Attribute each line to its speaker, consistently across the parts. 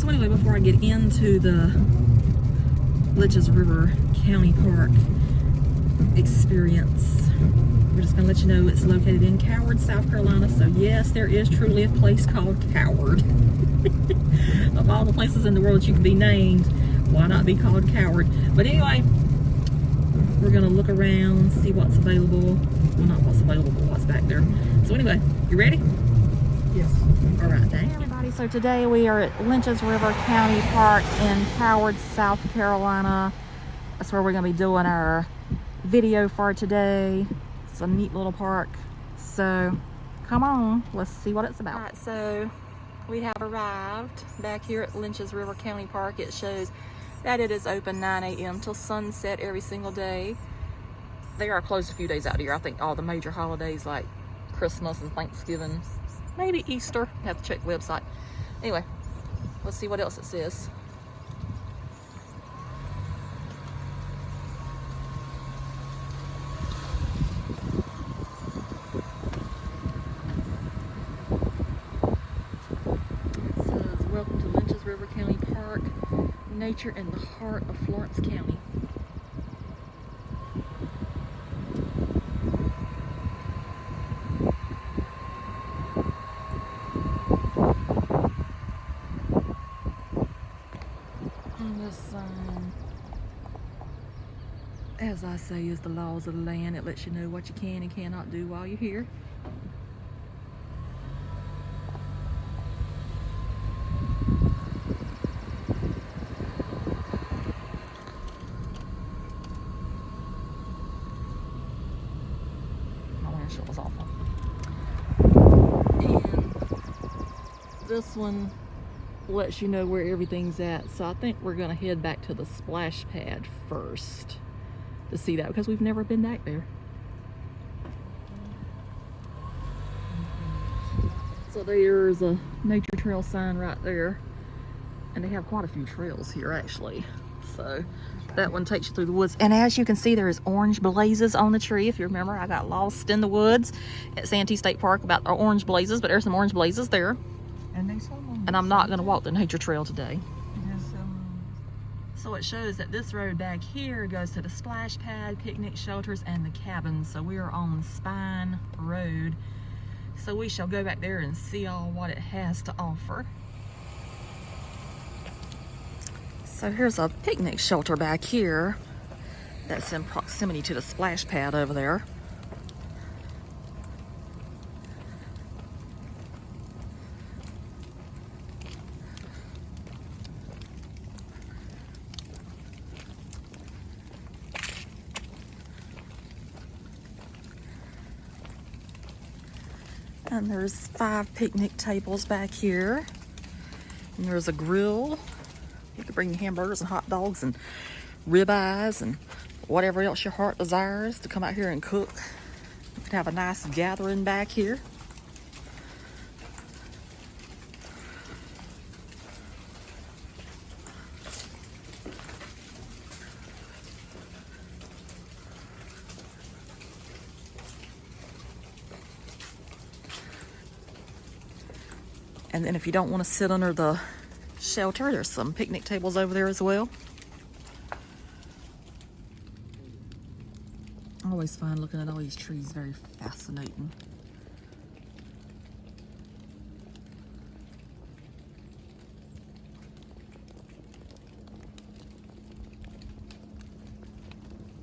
Speaker 1: So anyway, before I get into the Lynches River County Park experience, we're just going to let you know it's located in Coward, South Carolina. So yes, there is truly a place called Coward. Of all the places in the world that you could be named, why not be called Coward? But anyway, we're going to look around, see what's available. Well, not what's available, but what's back there. So anyway, you ready?
Speaker 2: Yes.
Speaker 1: All right, thank you. Everybody, so today we are at Lynches River County Park in Coward, South Carolina. That's where we're going to be doing our video for today. It's a neat little park. So come on, let's see what it's about. All right, so we have arrived back here at Lynches River County Park. It shows that it is open 9 a.m. till sunset every single day. They are closed a few days out of the year. I think all the major holidays like Christmas and Thanksgiving, maybe Easter. Have to check the website. Anyway, let's see what else it says. It says, welcome to Lynches River County Park, nature in the heart of Florence County. This sign, as I say, is the laws of the land. It lets you know what you can and cannot do while you're here. My windshield was awful. And this one lets you know where everything's at. So I think we're gonna head back to the splash pad first to see that, because we've never been back there. So there's a nature trail sign right there, and they have quite a few trails here actually. So that one takes you through the woods, and as you can see, there's orange blazes on the tree. If you remember, I got lost in the woods at Santee State Park about our orange blazes, but there's some orange blazes there. And I'm not going to walk the nature trail today. So it shows that this road back here goes to the splash pad, picnic shelters, and the cabins. So we are on Spine Road. So we shall go back there and see all what it has to offer. So here's a picnic shelter back here that's in proximity to the splash pad over there. And there's 5 picnic tables back here. And there's a grill. You can bring your hamburgers and hot dogs and ribeyes and whatever else your heart desires to come out here and cook. You can have a nice gathering back here. And then if you don't want to sit under the shelter, there's some picnic tables over there as well. I always find looking at all these trees very fascinating.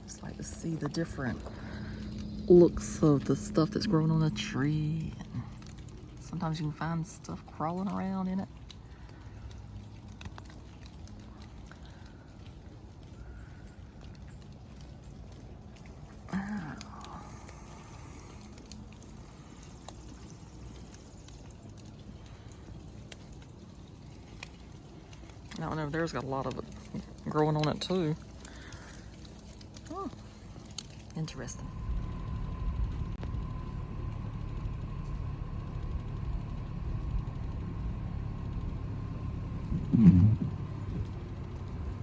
Speaker 1: Just like to see the different looks of the stuff that's growing on a tree. Sometimes you can find stuff crawling around in it. Oh. That one over there's got a lot of it growing on it too. Oh, interesting.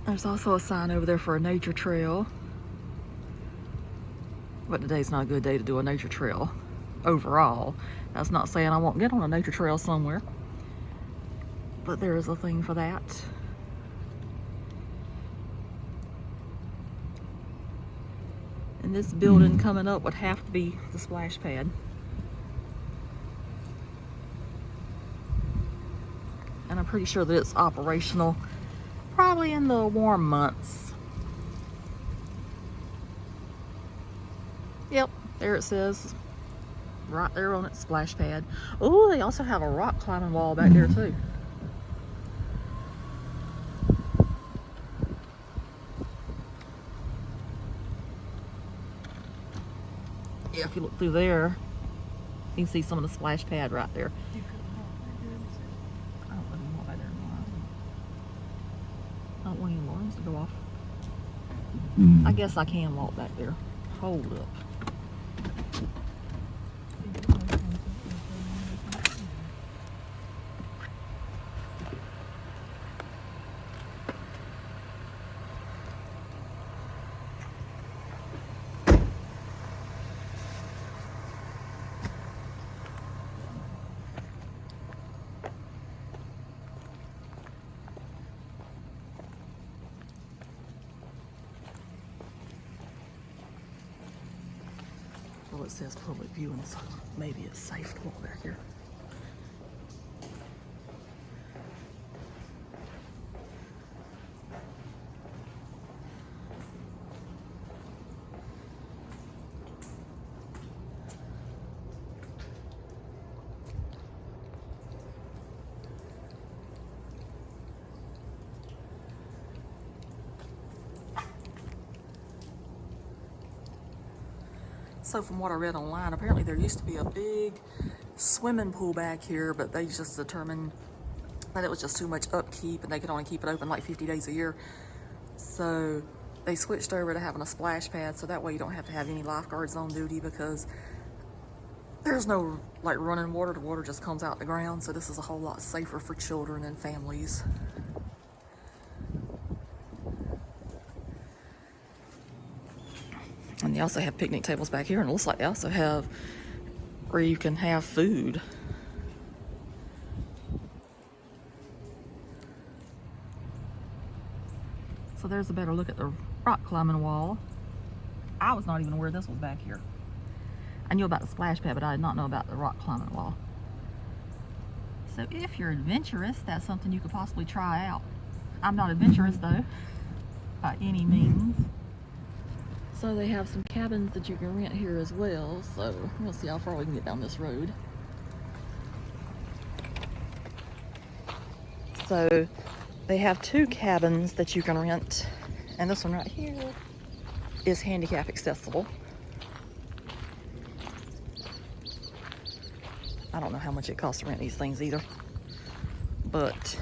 Speaker 1: There's also a sign over there for a nature trail. But today's not a good day to do a nature trail overall. That's not saying I won't get on a nature trail somewhere. but there is a thing for that. And this building coming up would have to be the splash pad. And I'm pretty sure that it's operational probably in the warm months. Yep, there it says, right there on its splash pad. Oh, they also have a rock climbing wall back there too. Yeah, if you look through there, you can see some of the splash pad right there. I don't let him walk back there. I don't want any alarms to go off. I guess I can walk back there. Hold up. Well, it says public viewing, so maybe it's safe to walk back here. So from what I read online, apparently there used to be a big swimming pool back here, but they just determined that it was just too much upkeep and they could only keep it open like 50 days a year. So they switched over to having a splash pad, so that way you don't have to have any lifeguards on duty, because there's no like running water. The water just comes out the ground, so this is a whole lot safer for children and families. And they also have picnic tables back here, and it looks like they also have where you can have food. So there's a better look at the rock climbing wall. I was not even aware this was back here. I knew about the splash pad, but I did not know about the rock climbing wall. So if you're adventurous, that's something you could possibly try out. I'm not adventurous though, by any means. So they have some cabins that you can rent here as well. So we'll see how far we can get down this road. So they have 2 cabins that you can rent. And this one right here is handicap accessible. I don't know how much it costs to rent these things either. But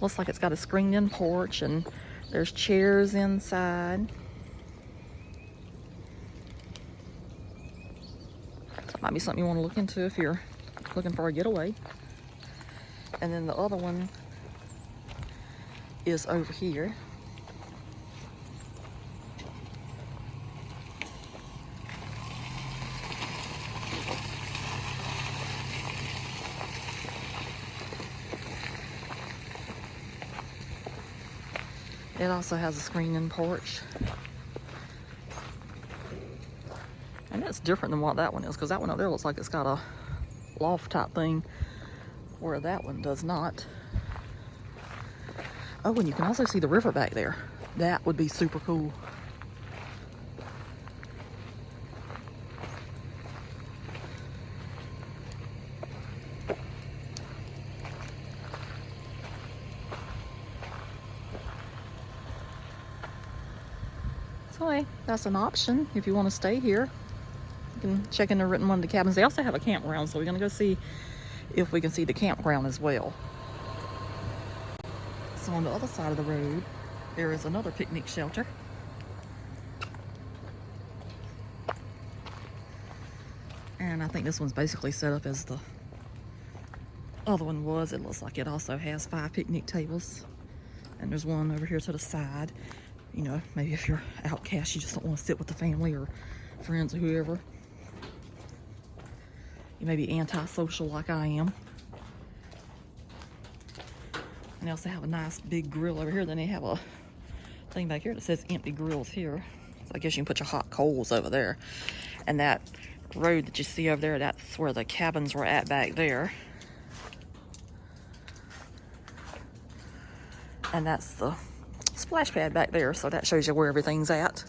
Speaker 1: looks like it's got a screened in porch and there's chairs inside. That might be something you want to look into if you're looking for a getaway. And then the other one is over here. It also has a screen-in porch. And it's different than what that one is, because that one up there looks like it's got a loft type thing, where that one does not. Oh, and you can also see the river back there. That would be super cool. So hey, that's an option if you want to stay here. You can check in the written one of the cabins. They also have a campground, so we're gonna go see if we can see the campground as well. So on the other side of the road, there is another picnic shelter. And I think this one's basically set up as the other one was. It looks like it also has 5 picnic tables. And there's one over here to the side. You know, maybe if you're outcast, you just don't want to sit with the family or friends or whoever. You may be antisocial like I am. And they also have a nice big grill over here. Then they have a thing back here that says empty grills here. So I guess you can put your hot coals over there. And that road that you see over there, that's where the cabins were at back there. And that's the splash pad back there, so that shows you where everything's at.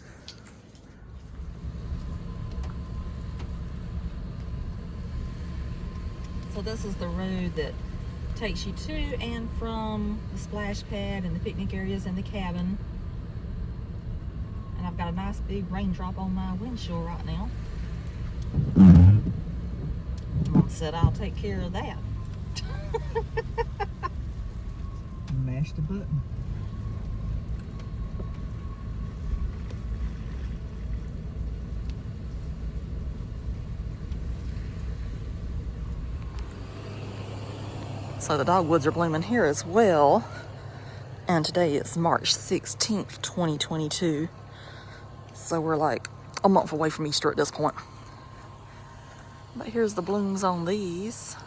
Speaker 1: So this is the road that takes you to and from the splash pad and the picnic areas and the cabin. And I've got a nice big raindrop on my windshield right now. Mom said I'll take care of that.
Speaker 2: Mash the button.
Speaker 1: So the dogwoods are blooming here as well. And today is March 16th, 2022. So we're like a month away from Easter at this point. But here's the blooms on these.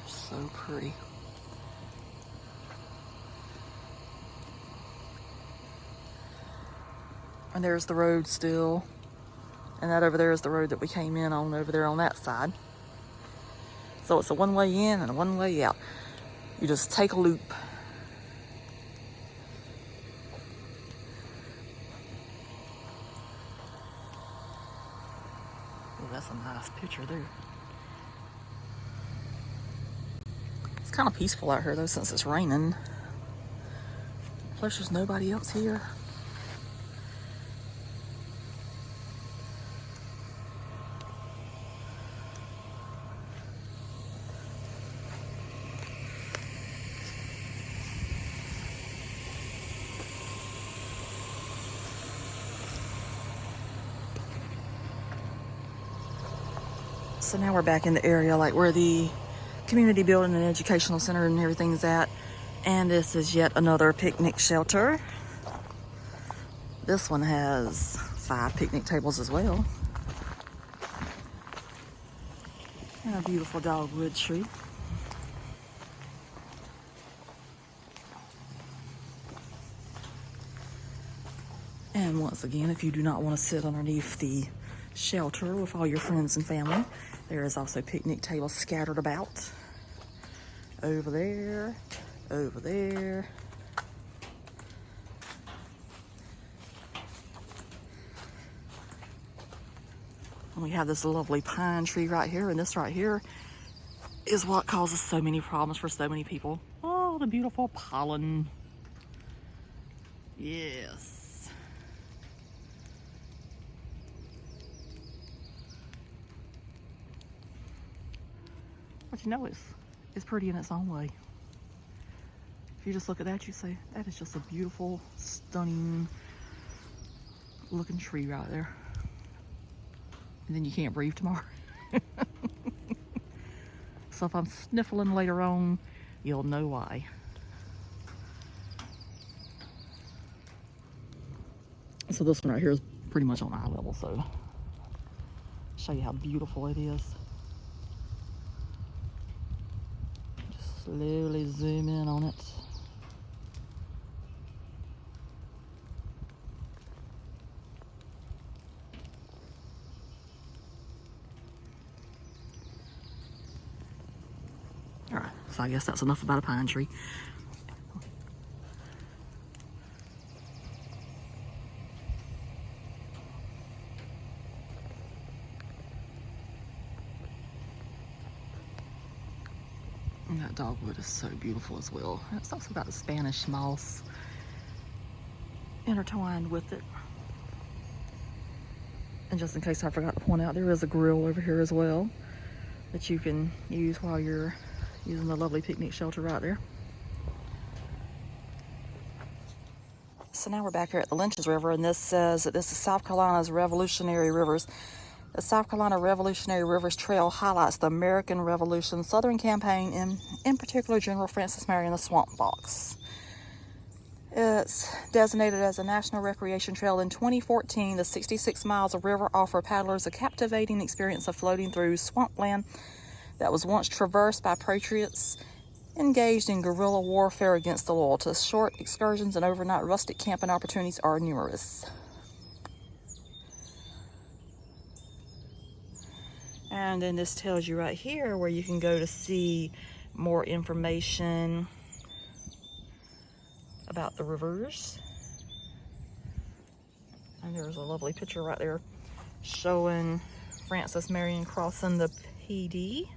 Speaker 1: So pretty. And there's the road still. And that over there is the road that we came in on over there on that side. So it's a one-way in and a one-way out. You just take a loop. Oh, that's a nice picture there. It's kind of peaceful out here though since it's raining. Plus there's nobody else here. So now we're back in the area like where the community building and educational center and everything's at. And this is yet another picnic shelter. This one has 5 picnic tables as well. And a beautiful dogwood tree. And once again, if you do not want to sit underneath the shelter with all your friends and family, there is also picnic tables scattered about. Over there, over there. And we have this lovely pine tree right here, and this right here is what causes so many problems for so many people. Oh, the beautiful pollen. Yes. But you know it's pretty in its own way. If you just look at that, you say, that is just a beautiful, stunning looking tree right there. And then you can't breathe tomorrow. So if I'm sniffling later on, you'll know why. So this one right here is pretty much on eye level, so show you how beautiful it is. Just slowly zoom in on it. All right, so I guess that's enough about a pine tree. And that dogwood is so beautiful as well. And it's also got the Spanish moss intertwined with it. And just in case I forgot to point out, there is a grill over here as well that you can use while you're using the lovely picnic shelter right there. So now we're back here at the Lynches River, and this says that this is South Carolina's Revolutionary Rivers. The South Carolina Revolutionary Rivers Trail highlights the American Revolution Southern Campaign, and in particular General Francis Marion the Swamp Fox. It's designated as a National Recreation Trail. In 2014, the 66 miles of river offer paddlers a captivating experience of floating through swampland that was once traversed by patriots engaged in guerrilla warfare against the loyalists. Short excursions and overnight rustic camping opportunities are numerous. And then this tells you right here where you can go to see more information about the rivers. And there's a lovely picture right there showing Francis Marion crossing the PD.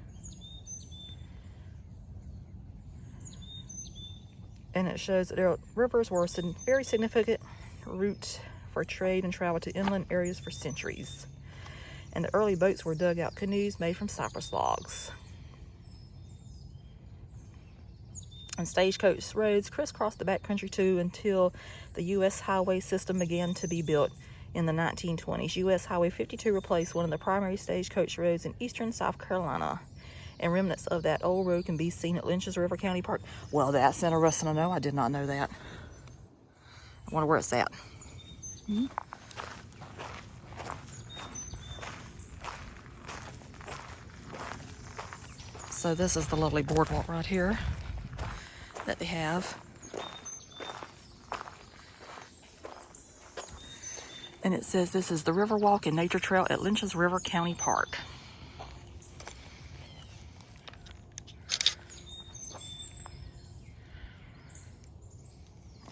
Speaker 1: And it shows that their rivers were a very significant route for trade and travel to inland areas for centuries. And the early boats were dugout canoes made from cypress logs. And stagecoach roads crisscrossed the backcountry too until the U.S. highway system began to be built in the 1920s. U.S. Highway 52 replaced one of the primary stagecoach roads in eastern South Carolina. And remnants of that old road can be seen at Lynches River County Park. Well, that's interesting to know. I did not know that. I wonder where it's at. So this is the lovely boardwalk right here that they have. And it says this is the River Walk and Nature Trail at Lynches River County Park.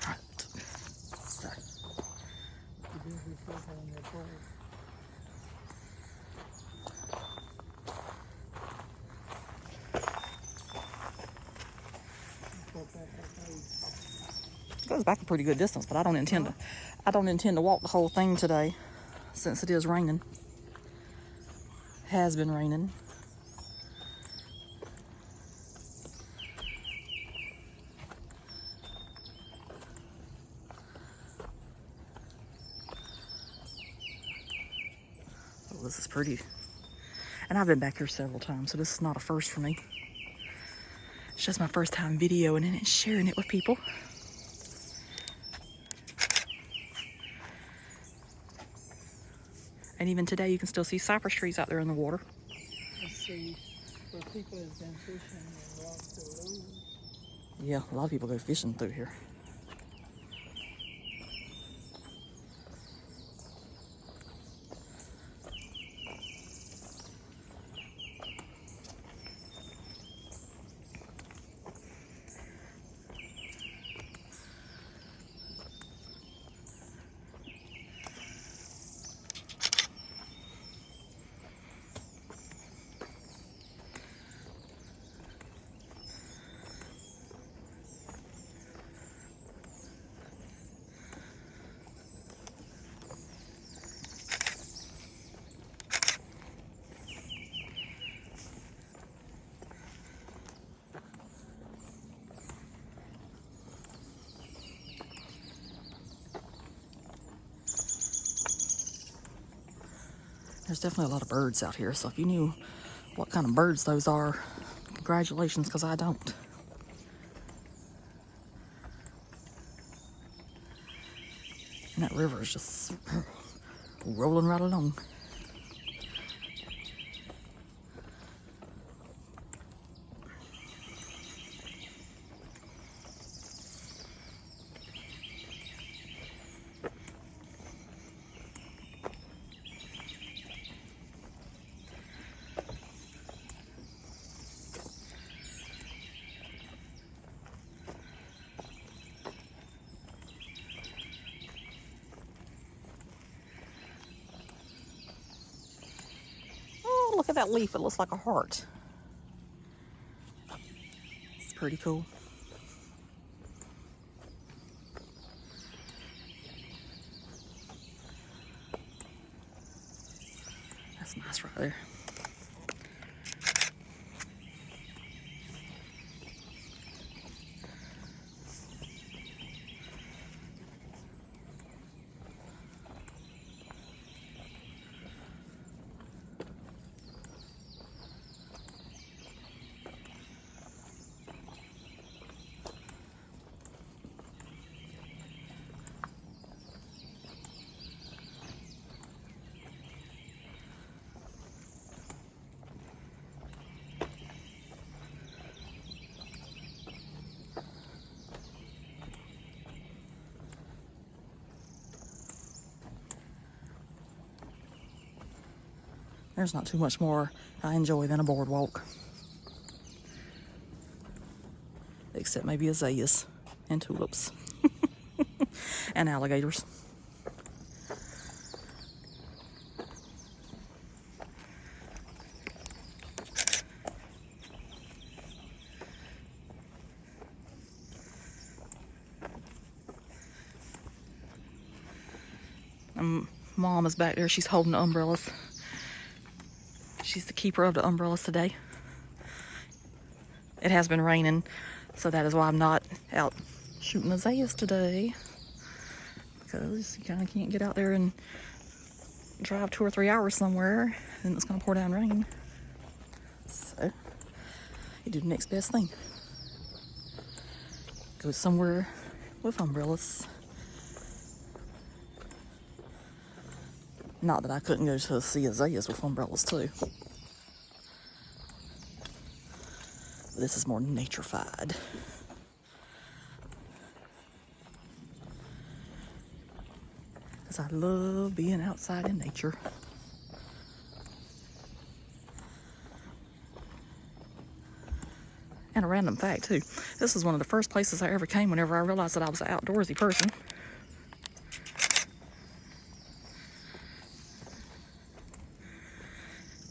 Speaker 1: Right. So. It goes back a pretty good distance, but I don't intend to walk the whole thing today since it is raining. Has been raining. Oh, this is pretty. And I've been back here several times, so this is not a first for me. It's just my first time videoing it and sharing it with people. And even today, you can still see cypress trees out there in the water.
Speaker 2: Let's see where people have been fishing and walked the road.
Speaker 1: Yeah, a lot of people go fishing through here. There's definitely a lot of birds out here, so if you knew what kind of birds those are, congratulations, because I don't. And that river is just rolling right along. Look at that leaf, it looks like a heart. It's pretty cool. That's nice right there. There's not too much more I enjoy than a boardwalk. Except maybe azaleas and tulips and alligators. Mom is back there. She's holding the umbrellas. She's the keeper of the umbrellas today. It has been raining, so that is why I'm not out shooting azaleas today. Because you kind of can't get out there and drive 2 or 3 hours somewhere, and it's going to pour down rain. So, you do the next best thing. Go somewhere with umbrellas. Not that I couldn't go to see azaleas with umbrellas too. But this is more nature-fied. Because I love being outside in nature. And a random fact too. This is one of the first places I ever came whenever I realized that I was an outdoorsy person.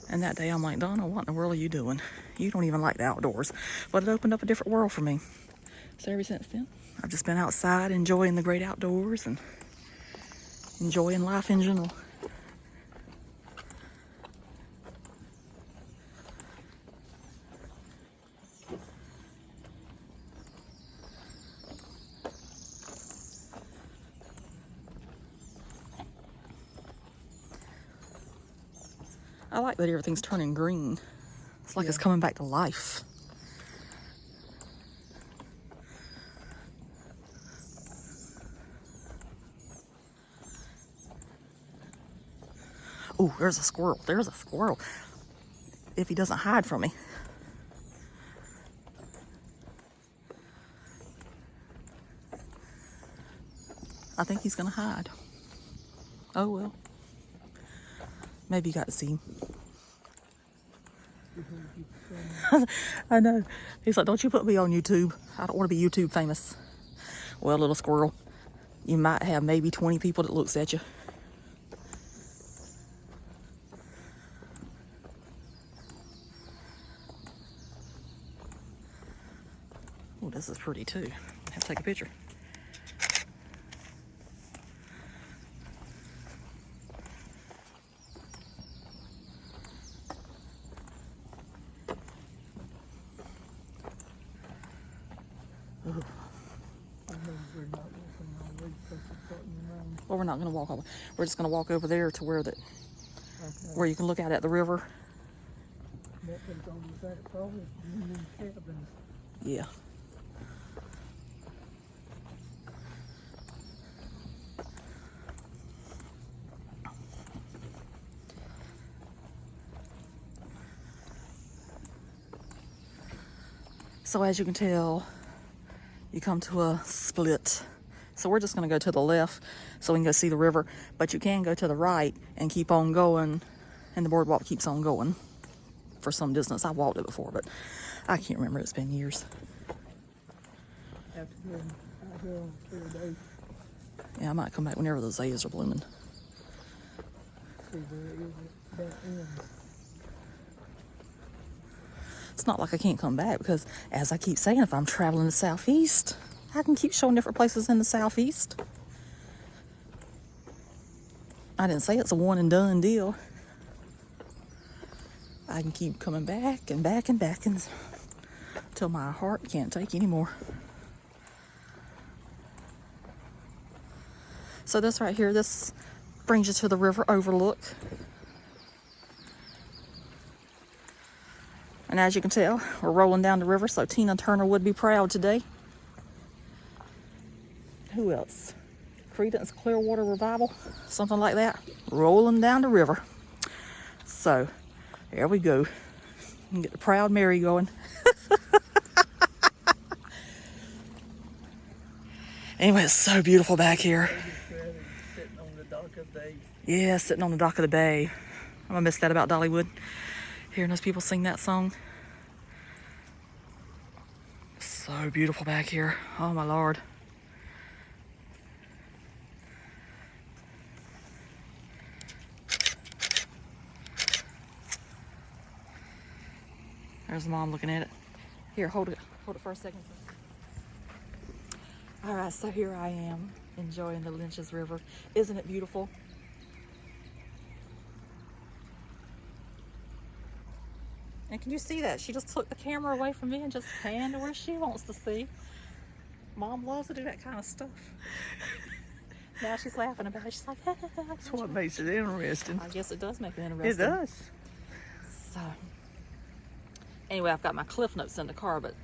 Speaker 1: And that day I'm like, Donna, what in the world are you doing? You don't even like the outdoors. But it opened up a different world for me. So ever since then, I've just been outside enjoying the great outdoors and enjoying life in general. I like that everything's turning green. It's like it's coming back to life. Oh, there's a squirrel. There's a squirrel. If he doesn't hide from me. I think he's gonna hide. Oh well. Maybe you got to see him. I know. He's like, don't you put me on YouTube. I don't want to be YouTube famous. Well, little squirrel, you might have maybe 20 people that looks at you. Oh, this is pretty too. I have to take a picture. Well, we're not going to walk over. We're just going to walk over there to where where you can look out at the river. Yeah. So as you can tell, you come to a split. So we're just going to go to the left so we can go see the river. But you can go to the right and keep on going, and the boardwalk keeps on going for some distance. I walked it before, but I can't remember. It's been years. Yeah, I might come back whenever the azaleas are blooming. It's not like I can't come back because, as I keep saying, if I'm traveling the southeast, I can keep showing different places in the southeast. I didn't say it's a one and done deal. I can keep coming back and back and back until my heart can't take anymore. So this right here, this brings you to the River Overlook. And as you can tell, we're rolling down the river, so Tina Turner would be proud today. Who else? Creedence Clearwater Revival, something like that. Rolling down the river. So, there we go. And get the Proud Mary going. Anyway, it's so beautiful back here.
Speaker 2: Sitting on the dock of the bay.
Speaker 1: Yeah, sitting on the dock of the bay. I'm gonna miss that about Dollywood. Hearing those people sing that song. So beautiful back here. Oh my Lord. There's Mom looking at it. Here, hold it for a second. All right, so here I am enjoying the Lynches River. Isn't it beautiful? And can you see that? She just took the camera away from me and just panned to where she wants to see. Mom loves to do that kind of stuff. Now she's laughing about it. She's like,
Speaker 2: That's what makes it interesting.
Speaker 1: I guess it does make it interesting.
Speaker 2: It does.
Speaker 1: So, anyway, I've got my Cliff Notes in the car, but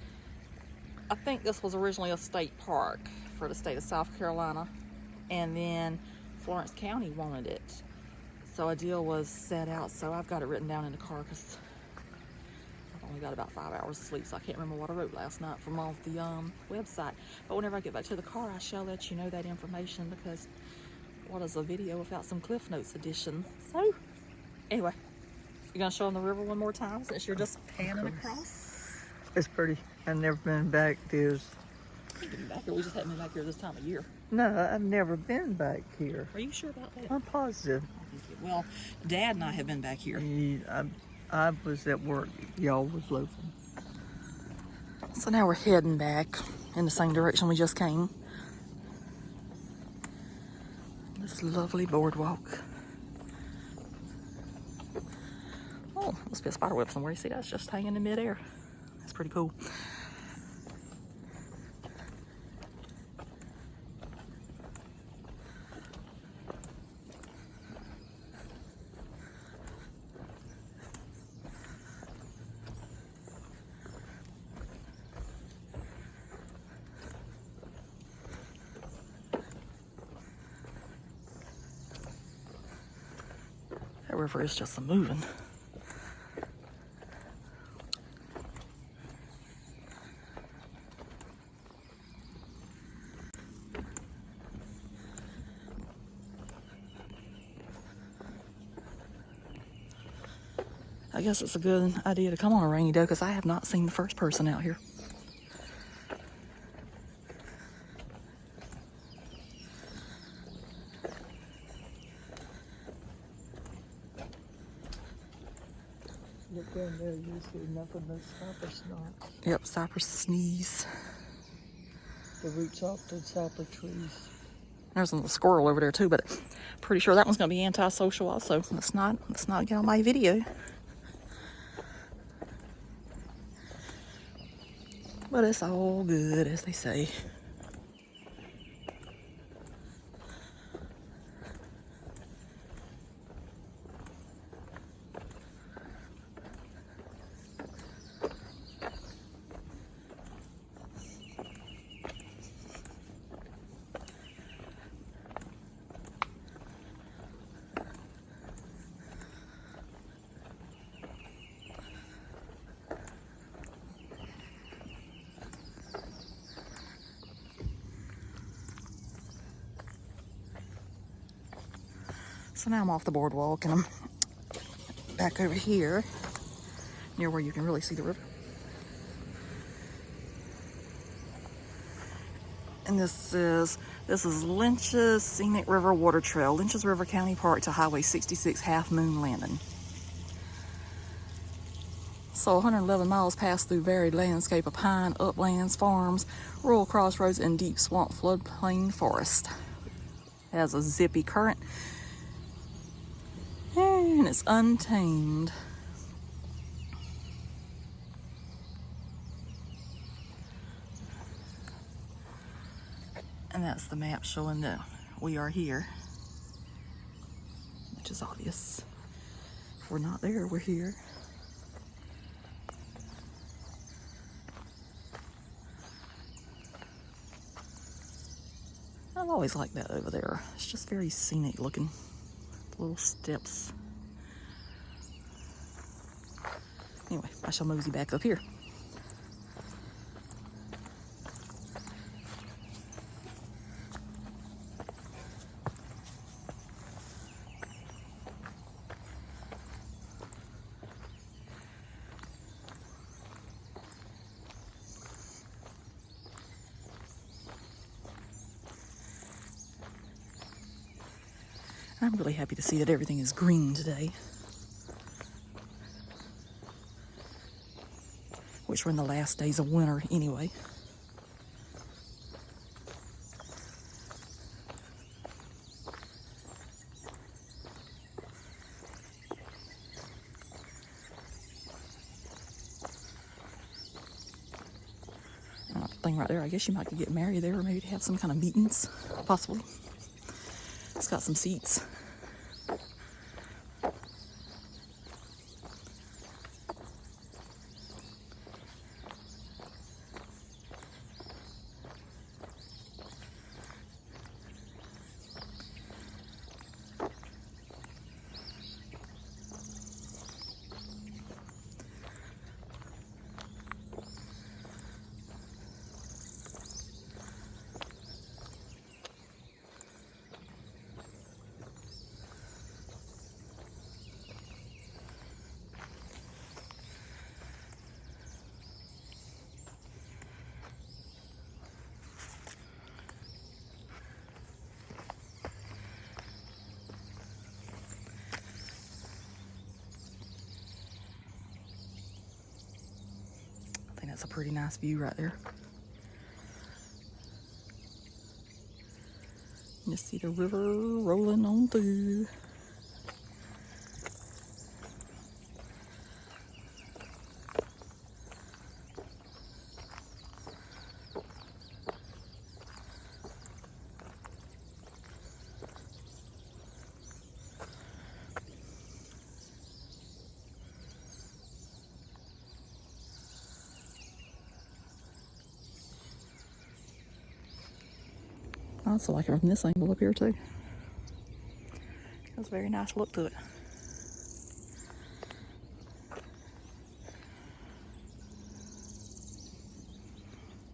Speaker 1: I think this was originally a state park for the state of South Carolina, and then Florence County wanted it. So a deal was set out, so I've got it written down in the car because I've only got about 5 hours of sleep, so I can't remember what I wrote last night from off the website. But whenever I get back to the car, I shall let you know that information, because what is a video without some Cliff Notes edition? So, anyway, you gonna show them the river one more time since you're just panning across?
Speaker 2: It's pretty. I've never been back there.
Speaker 1: We could be back here. We just haven't been back here this time of year.
Speaker 2: No, I've never been back here.
Speaker 1: Are you sure about that?
Speaker 2: I'm positive.
Speaker 1: Well, Dad and I have been back here.
Speaker 2: I was at work. Y'all was loafing.
Speaker 1: So now we're heading back in the same direction we just came. This lovely boardwalk. Oh, must be a spider web somewhere. You see, that's just hanging in midair. That's pretty cool. That river is just a moving. I guess it's a good idea to come on a rainy day because I have not seen the first person out here.
Speaker 2: Look down there, you see nothing but cypress knots.
Speaker 1: Yep, cypress sneeze.
Speaker 2: The roots off the top of trees.
Speaker 1: There's a little squirrel over there too, but pretty sure that one's gonna be antisocial also. Let's not get on my video. But it's all good, as they say. So now I'm off the boardwalk and I'm back over here near where you can really see the river. And this is Lynches Scenic River Water Trail, Lynches River County Park to Highway 66 Half Moon Landing. So 111 miles pass through varied landscape of pine, uplands, farms, rural crossroads, and deep swamp floodplain forest. It has a zippy current and it's untamed. And that's the map showing that we are here, which is obvious. If we're not there, we're here. I've always liked that over there. It's just very scenic looking. Little steps. Anyway, I shall mosey back up here. I'm really happy to see that everything is green today. Which were in the last days of winter anyway. Thing right there, I guess you might could get married there, or maybe to have some kind of meetings, possibly. It's got some seats. I think that's a pretty nice view right there. You see the river rolling on through. I also like it from this angle up here too. Has a very nice look to it.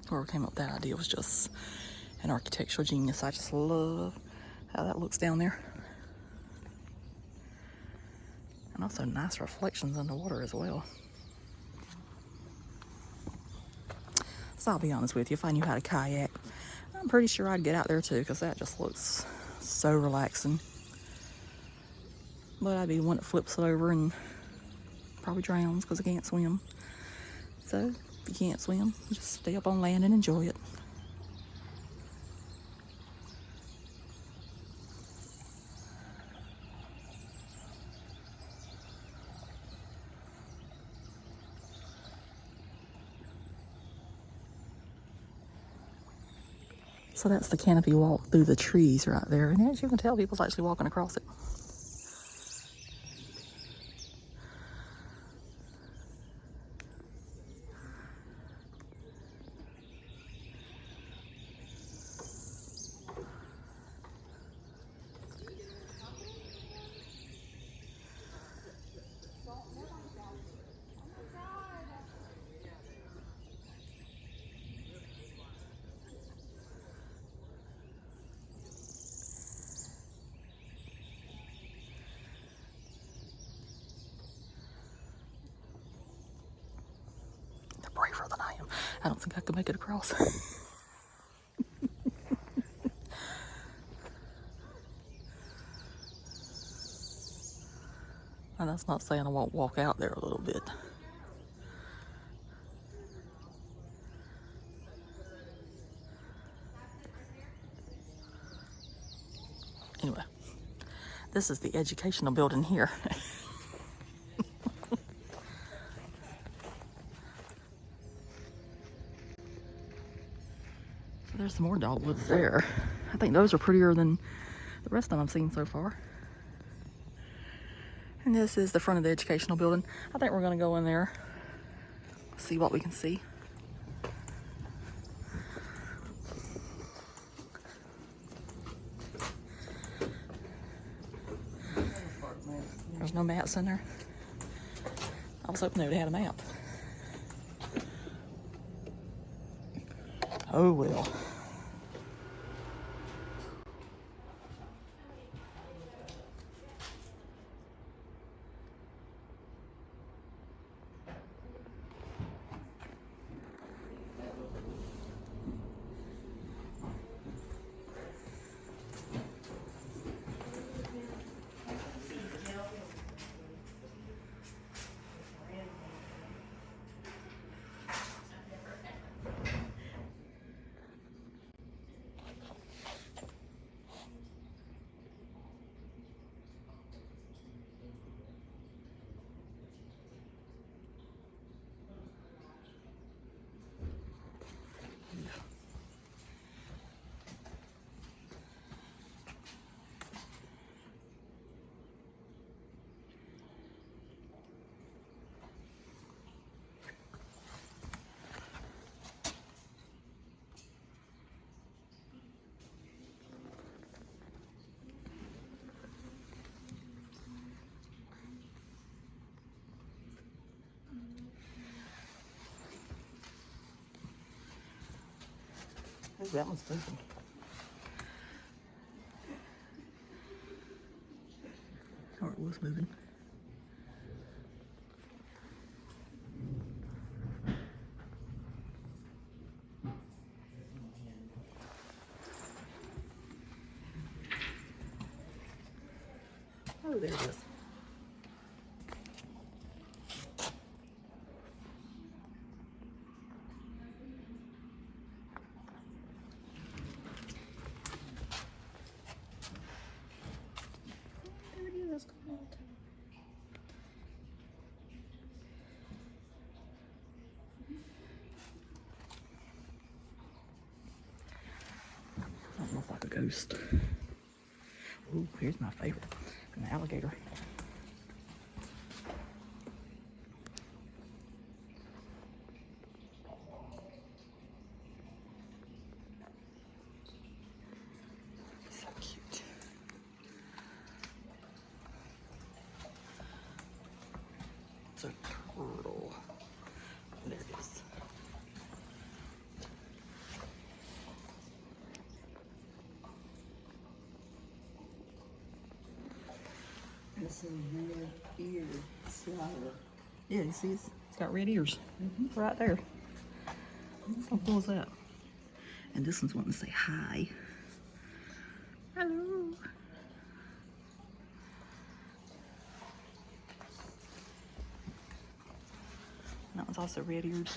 Speaker 1: Whoever came up with that idea was just an architectural genius. I just love how that looks down there. And also nice reflections in the water as well. So I'll be honest with you, if I knew how to kayak, I'm pretty sure I'd get out there too, because that just looks so relaxing. But I'd be one that flips it over and probably drowns because I can't swim. So if you can't swim, just stay up on land and enjoy it. So that's the canopy walk through the trees right there. And as you can tell, people's actually walking across it. Braver than I am. I don't think I could make it across. And that's not saying I won't walk out there a little bit. Anyway, this is the educational building here. There's some more dogwoods there. I think those are prettier than the rest of them I've seen so far. And this is the front of the educational building. I think we're gonna go in there, see what we can see. There's no maps in there. I was hoping they would have had a map. Oh well. that one's moving. Or it was moving. Oh, there it is. There it is. That looks like a ghost. Ooh, here's my favorite. An alligator. So cute. It's a turtle. There it is.
Speaker 2: It's a red ear swallow.
Speaker 1: Yeah, you see, it's got red ears. Right there. How cool is that? And this one's wanting to say hi. Hello. That one's also red eared.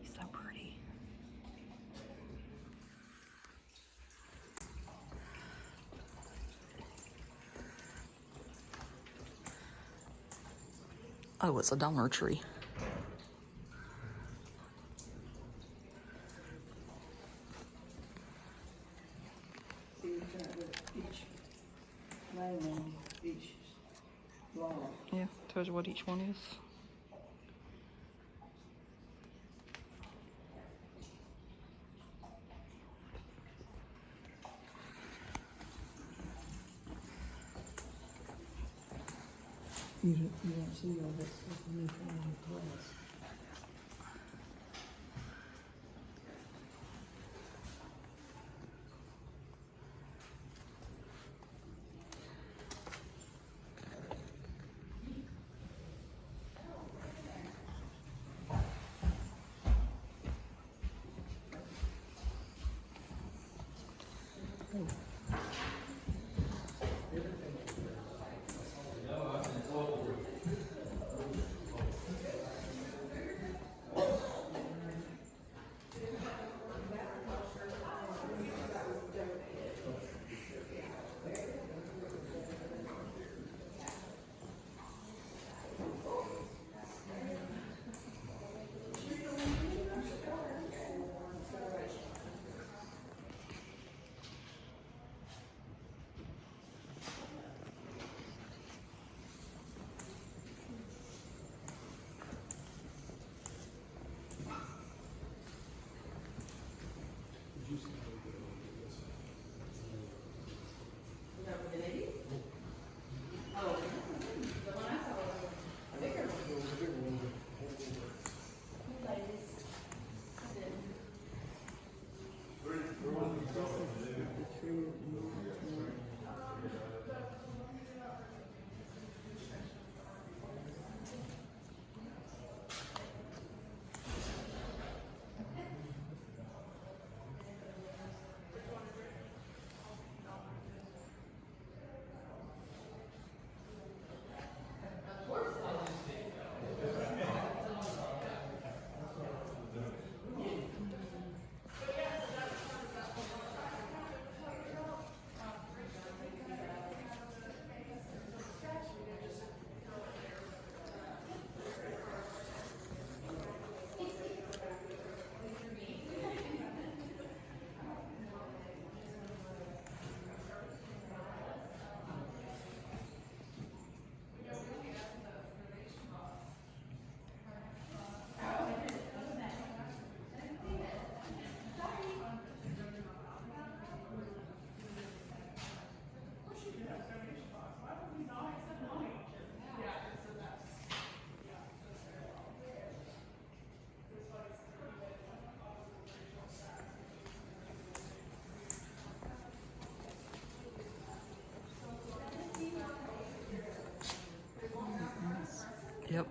Speaker 1: He's so pretty. Oh, it's a Dollar Tree.
Speaker 2: See, it's got each name on each block.
Speaker 1: Yeah, tells you what each one is.
Speaker 2: You don't see all that stuff in the class.
Speaker 1: Yep.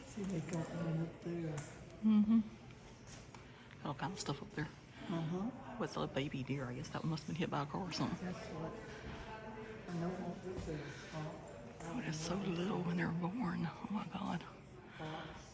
Speaker 2: See, they got one up there.
Speaker 1: Mm-hmm. All kind of stuff up there.
Speaker 2: Uh-huh.
Speaker 1: What's a baby deer? I guess that one must have been hit by a car or something.
Speaker 2: That's what, I know what this is,
Speaker 1: Oh, they're so little when they're born. Oh my God.
Speaker 2: fox.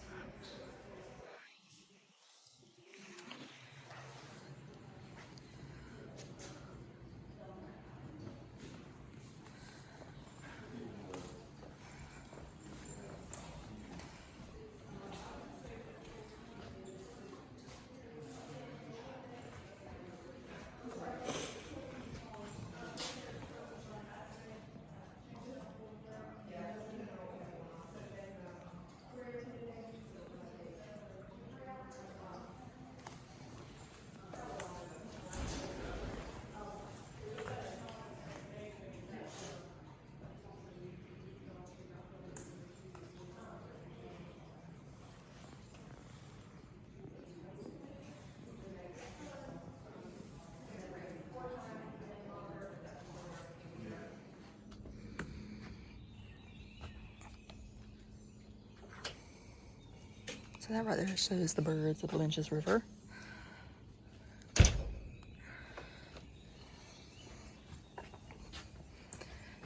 Speaker 1: So that right there shows the birds of the Lynches River.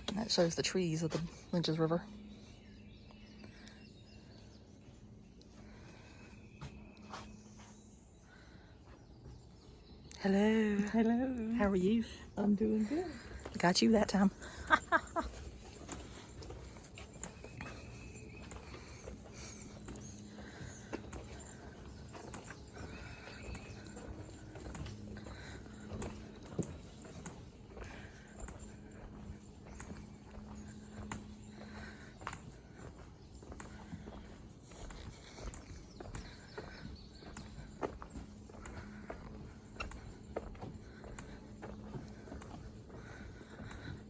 Speaker 1: And that shows the trees of the Lynches River. Hello.
Speaker 2: Hello.
Speaker 1: How are you?
Speaker 2: I'm doing good.
Speaker 1: Got you that time.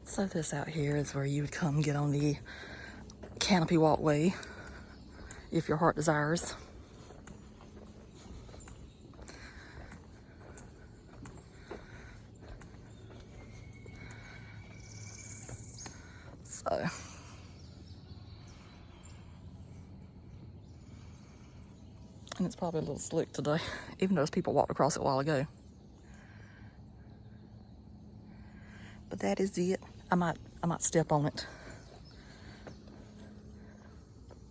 Speaker 1: So this out here is where you would come get on the Canopy Walkway if your heart desires. So and it's probably a little slick today, even though those people walked across it a while ago. But that is it. I might step on it.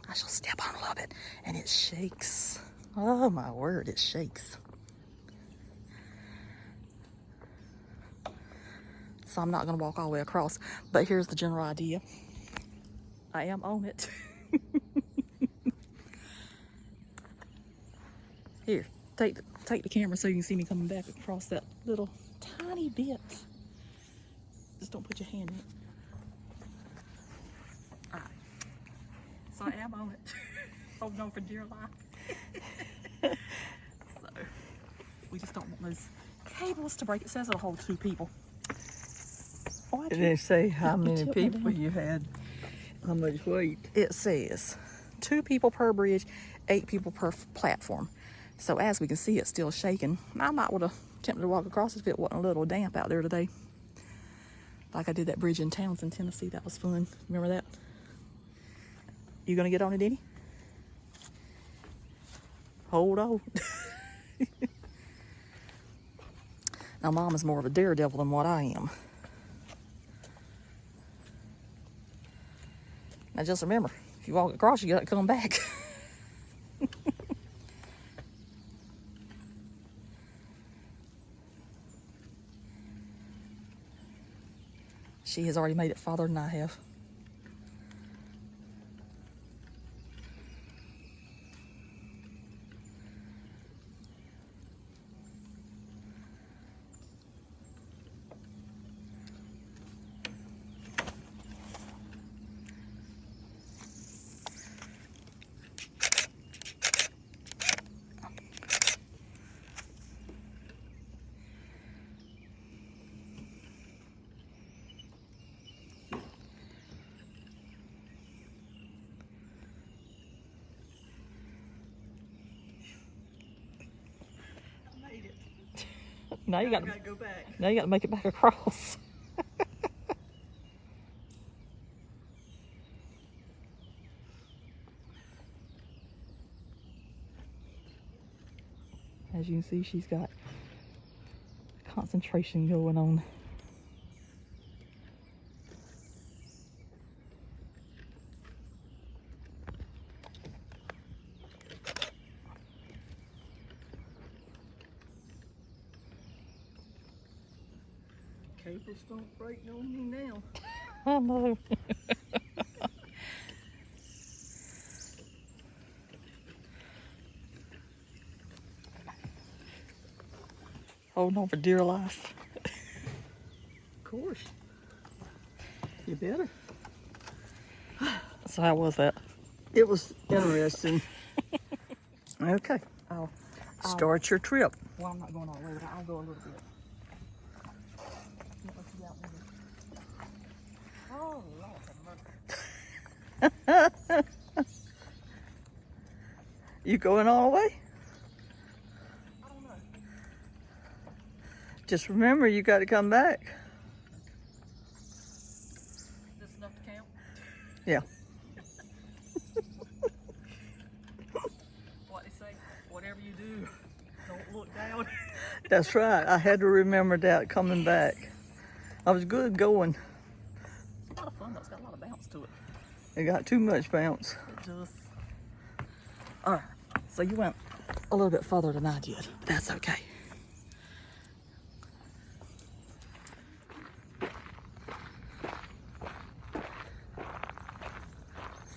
Speaker 1: I shall step on a little bit, and it shakes. Oh my word, it shakes. So I'm not gonna walk all the way across, but here's the general idea. I am on it. Here, take the camera so you can see me coming back across that little tiny bit. Just don't put your hand in it. All right. So I am on it. Holding on for dear life. So we just don't want those cables to break. It says it'll hold 2 people. Oh,
Speaker 2: It didn't say how many
Speaker 1: tilt me
Speaker 2: people
Speaker 1: down.
Speaker 2: you had, how much weight.
Speaker 1: It says 2 people per bridge, 8 people per platform. So as we can see, it's still shaking. I might would have attempted to walk across if it wasn't a little damp out there today. Like I did that bridge in Townsend, Tennessee. That was fun. Remember that? You gonna get on it, Denny? Hold on. Now, Mom is more of a daredevil than what I am. Now, just remember, if you walk across, you gotta come back. She has already made it farther than I have. Now you got
Speaker 2: gotta go back.
Speaker 1: Now you got to make it back across. As you can see, she's got concentration going on.
Speaker 2: Cables don't break on me now.
Speaker 1: I know. Holding on for dear life.
Speaker 2: Of course. You better.
Speaker 1: So how was that?
Speaker 2: It was interesting. Okay.
Speaker 1: Oh,
Speaker 2: Start your trip.
Speaker 1: well, I'm not going all the way, but I'll go a little bit. Can't let you out with it. Oh, Lord have mercy.
Speaker 2: You going all the way?
Speaker 1: I don't know.
Speaker 2: Just remember, you got to come back.
Speaker 1: Is this enough to count?
Speaker 2: Yeah.
Speaker 1: What they say, whatever you do, don't look down.
Speaker 2: That's right. I had to remember that coming back. I was good going.
Speaker 1: It's a lot of fun though. It's got a lot of bounce to it.
Speaker 2: It got too much bounce.
Speaker 1: It does. All right. So you went a little bit further than I did. But that's okay.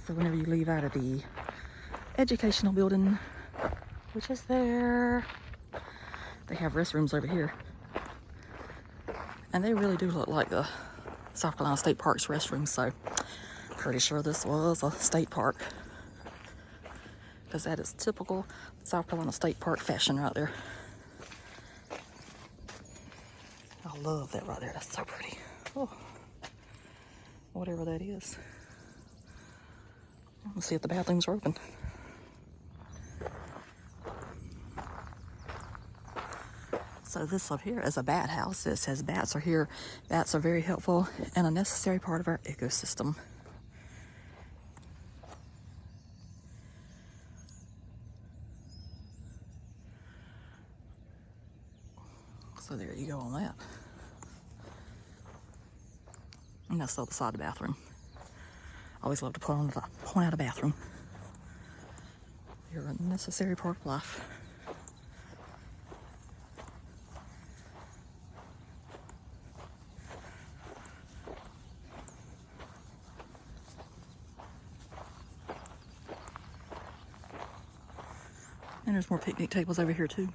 Speaker 1: So whenever you leave out of the educational building, which is there, they have restrooms over here. And they really do look like the South Carolina State Park's restrooms, so pretty sure this was a state park. Because that is typical South Carolina State Park fashion right there. I love that right there. That's so pretty. Oh, whatever that is. Let's see if the bathrooms are open. So this up here is a bat house. It says bats are here. Bats are very helpful and a necessary part of our ecosystem. So there you go on that. And that's the other side of the bathroom. I always love to point out a bathroom. You're a necessary part of life. And there's more picnic tables over here too.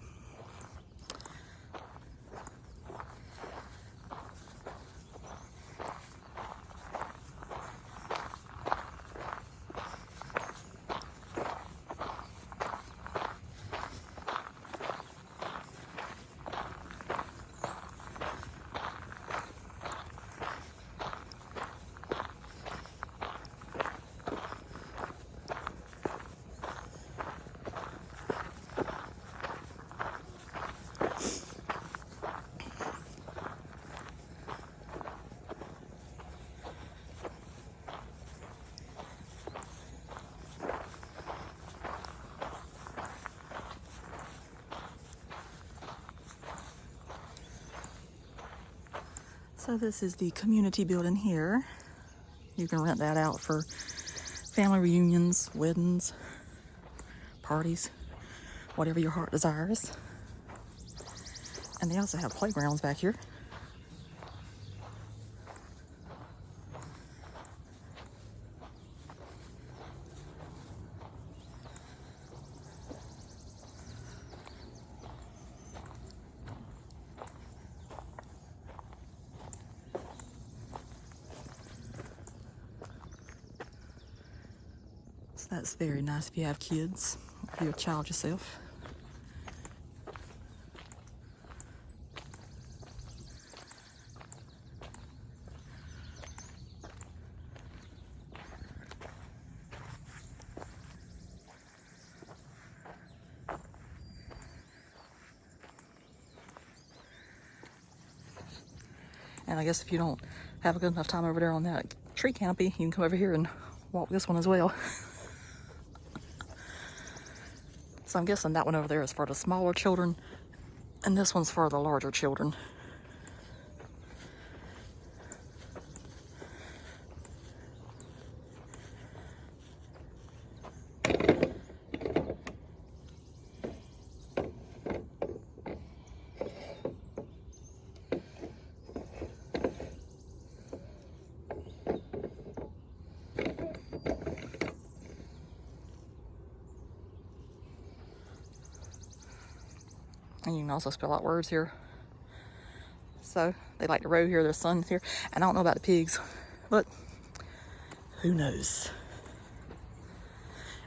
Speaker 1: So this is the community building here. You can rent that out for family reunions, weddings, parties, whatever your heart desires. And they also have playgrounds back here. So that's very nice if you have kids, if you're a child yourself. And I guess if you don't have a good enough time over there on that tree canopy, you can come over here and walk this one as well. So I'm guessing that one over there is for the smaller children, and this one's for the larger children. And you can also spell out words here. So they like to row here, there's sun here. And I don't know about the pigs, but who knows?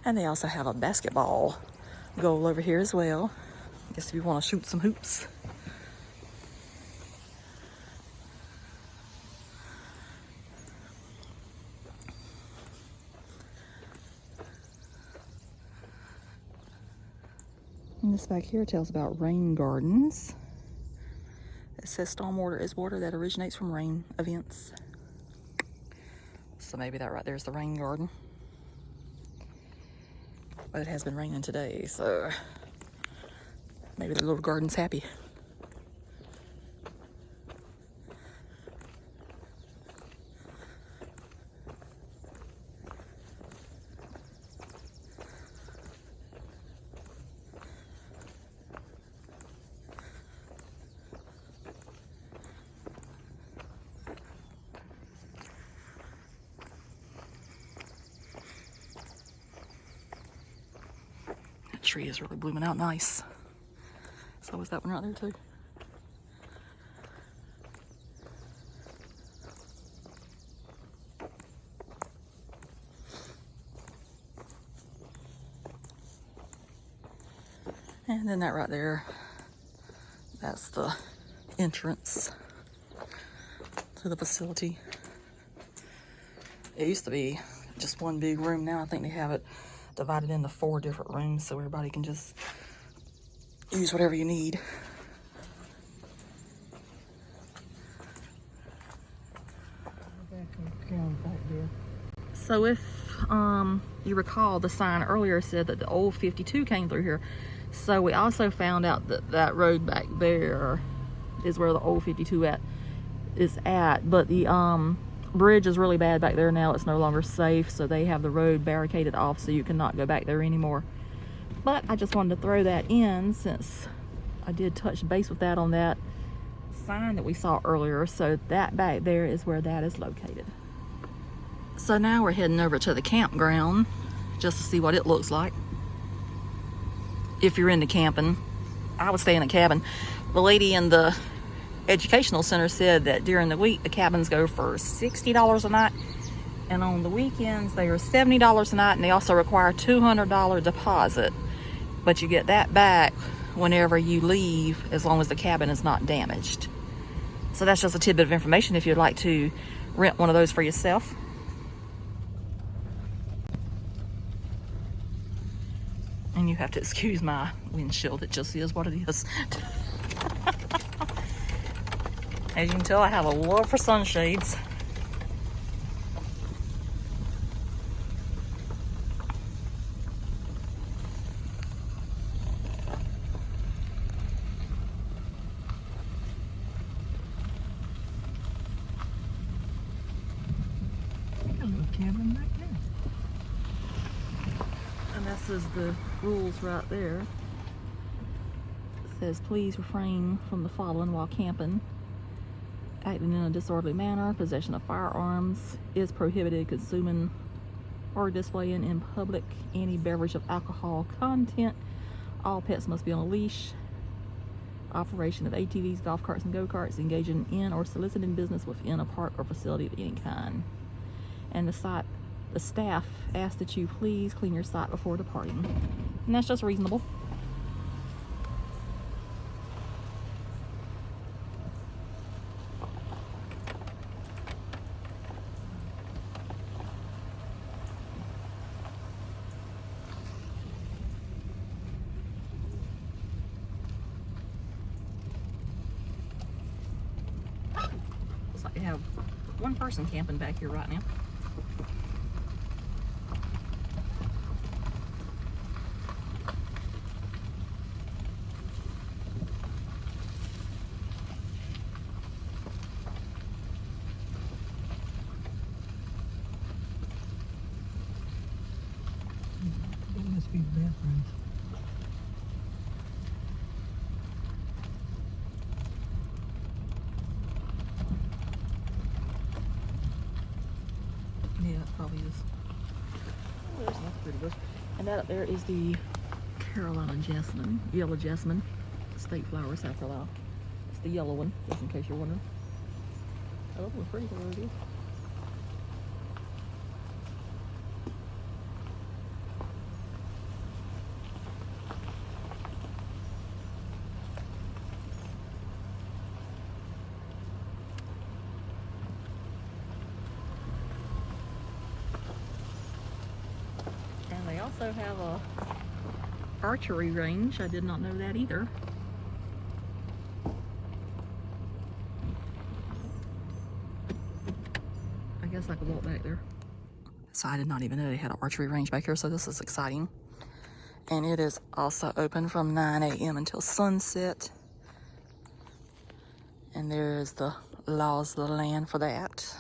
Speaker 1: And they also have a basketball goal over here as well. I guess if you want to shoot some hoops. And this back here tells about rain gardens. It says stormwater is water that originates from rain events. So maybe that right there is the rain garden. But it has been raining today, so maybe the little garden's happy. Tree is really blooming out nice. So is that one right there too. And then that right there, that's the entrance to the facility. It used to be just one big room. Now I think they have it divided into 4 different rooms so everybody can just use whatever you need. So if you recall, the sign earlier said that the old 52 came through here. So we also found out that that road back there is where the old 52 is at. But the bridge is really bad back there now. It's no longer safe, so they have the road barricaded off so you cannot go back there anymore. But I just wanted to throw that in since I did touch base with that on that sign that we saw earlier. So that back there is where that is located. So now we're heading over to the campground just to see what it looks like. If you're into camping, I would stay in a cabin. The lady in the educational center said that during the week the cabins go for $60 a night, and on the weekends they are $70 a night, and they also require a $200 deposit, but you get that back whenever you leave as long as the cabin is not damaged. So that's just a tidbit of information if you'd like to rent one of those for yourself. And you have to excuse my windshield, it just is what it is. As you can tell, I have a love for sunshades.
Speaker 2: A little cabin back there.
Speaker 1: And this is the rules right there. It says, please refrain from the following while camping. Acting in a disorderly manner, possession of firearms is prohibited, consuming or displaying in public any beverage of alcohol content. All pets must be on a leash. Operation of ATVs, golf carts, and go-karts, engaging in or soliciting business within a park or facility of any kind. And the staff asks that you please clean your site before departing. And that's just reasonable. We have one person camping back here right now.
Speaker 2: It must be the bathrooms.
Speaker 1: Yeah, it probably is. Oh, there's another pretty bush. And that up there is the Carolina jasmine, yellow jasmine, state flower, South Carolina. It's the yellow one, just in case you're wondering. Oh, that one's pretty where it is. And they also have a archery range. I did not know that either. I guess I could walk back there. So I did not even know they had an archery range back here, so this is exciting. And it is also open from 9 a.m. until sunset. And there is the laws of the land for that.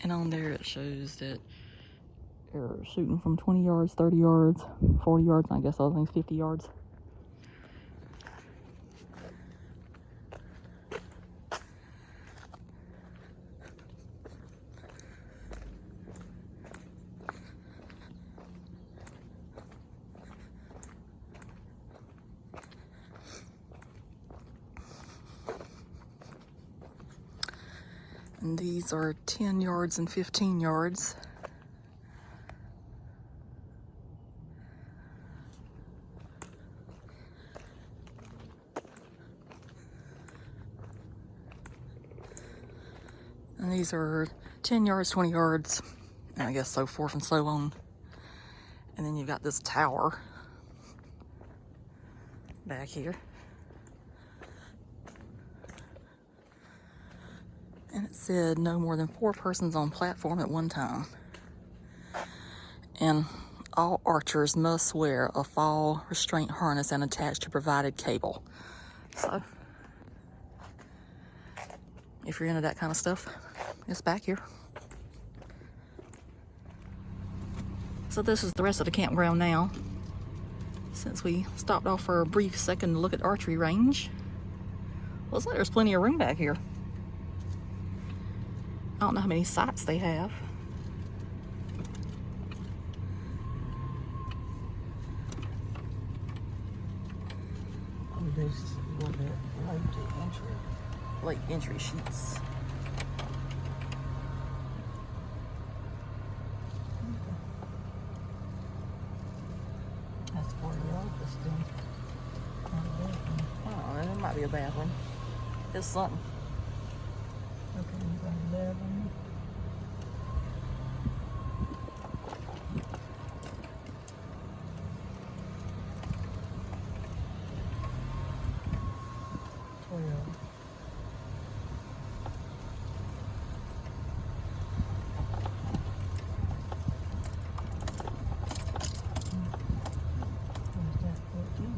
Speaker 1: And on there it shows that you're shooting from 20 yards, 30 yards, 40 yards, and I guess other things 50 yards. And these are 10 yards and 15 yards. And these are 10 yards, 20 yards, and I guess so forth and so on. And then you've got this tower back here. And it said no more than 4 persons on platform at one time. And all archers must wear a fall restraint harness and attach to provided cable. So, if you're into that kind of stuff, it's back here. So this is the rest of the campground now. Since we stopped off for a brief second to look at Archery Range. Looks like there's plenty of room back here. I don't know how many sites they have.
Speaker 2: Oh, there's one there, late entry.
Speaker 1: Late entry sheets.
Speaker 2: That's where the office then.
Speaker 1: Oh, there might be a bathroom. It's something.
Speaker 2: Okay, you got 11. What's that, 14?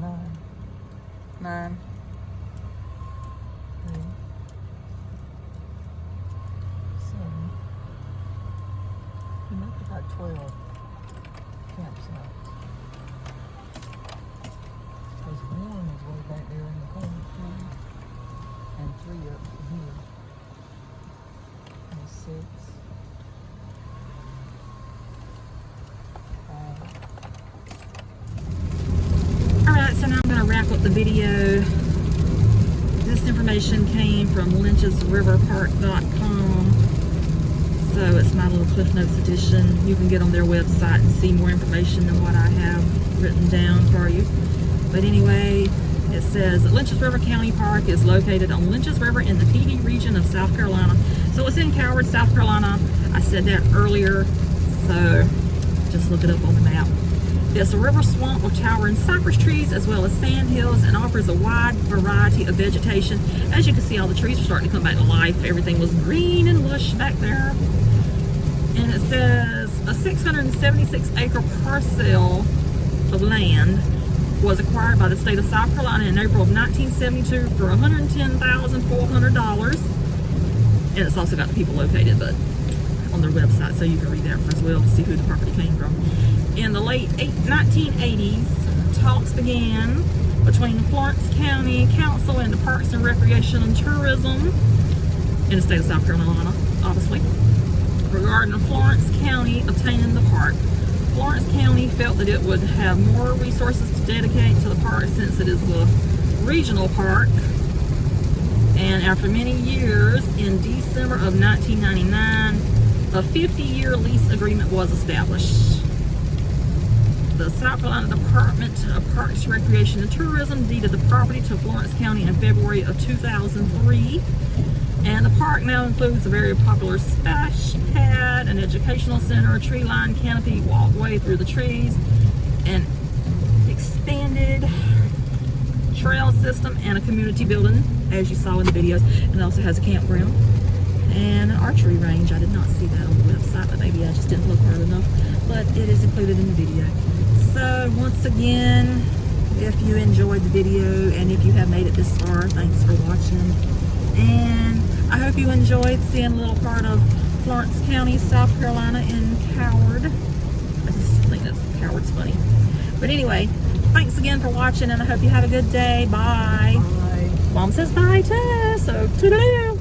Speaker 2: 9.
Speaker 1: 9.
Speaker 2: got 12 campsites. There's one is way back there in the corner, and 3 up here. And 6.
Speaker 1: Alright, so now I'm going to wrap up the video. This information came from lynchesriverpark.com. So it's my little Cliff Notes edition. You can get on their website and see more information than what I have written down for you. But anyway, it says Lynches River County Park is located on Lynches River in the PD region of South Carolina. So it's in Coward, South Carolina. I said that earlier, so just look it up on the map. It's a river swamp with towering cypress trees as well as sand hills, and offers a wide variety of vegetation. As you can see, all the trees are starting to come back to life. Everything was green and lush back there. And it says a 676-acre parcel of land was acquired by the state of South Carolina in April of 1972 for $110,400. And it's also got the people located, but on their website, so you can read that for as well to see who the property came from. In the late 1980s, talks began between the Florence County Council and the Parks and Recreation and Tourism in the state of South Carolina, obviously, regarding Florence County obtaining the park. Florence County felt that it would have more resources to dedicate to the park since it is a regional park. And after many years, in December of 1999, a 50-year lease agreement was established. The South Carolina Department of Parks, Recreation, and Tourism deeded the property to Florence County in February of 2003. And the park now includes a very popular splash pad, an educational center, a tree-lined canopy walkway through the trees, an expanded trail system, and a community building, as you saw in the videos. And it also has a campground and an archery range. I did not see that on the website, but maybe I just didn't look hard enough. But it is included in the video. So once again, if you enjoyed the video and if you have made it this far, thanks for watching. And I hope you enjoyed seeing a little part of Florence County, South Carolina in Coward. I just think that Coward's funny. But anyway, thanks again for watching, and I hope you have a good day. Bye.
Speaker 2: Bye.
Speaker 1: Mom says bye too, so toodaloo.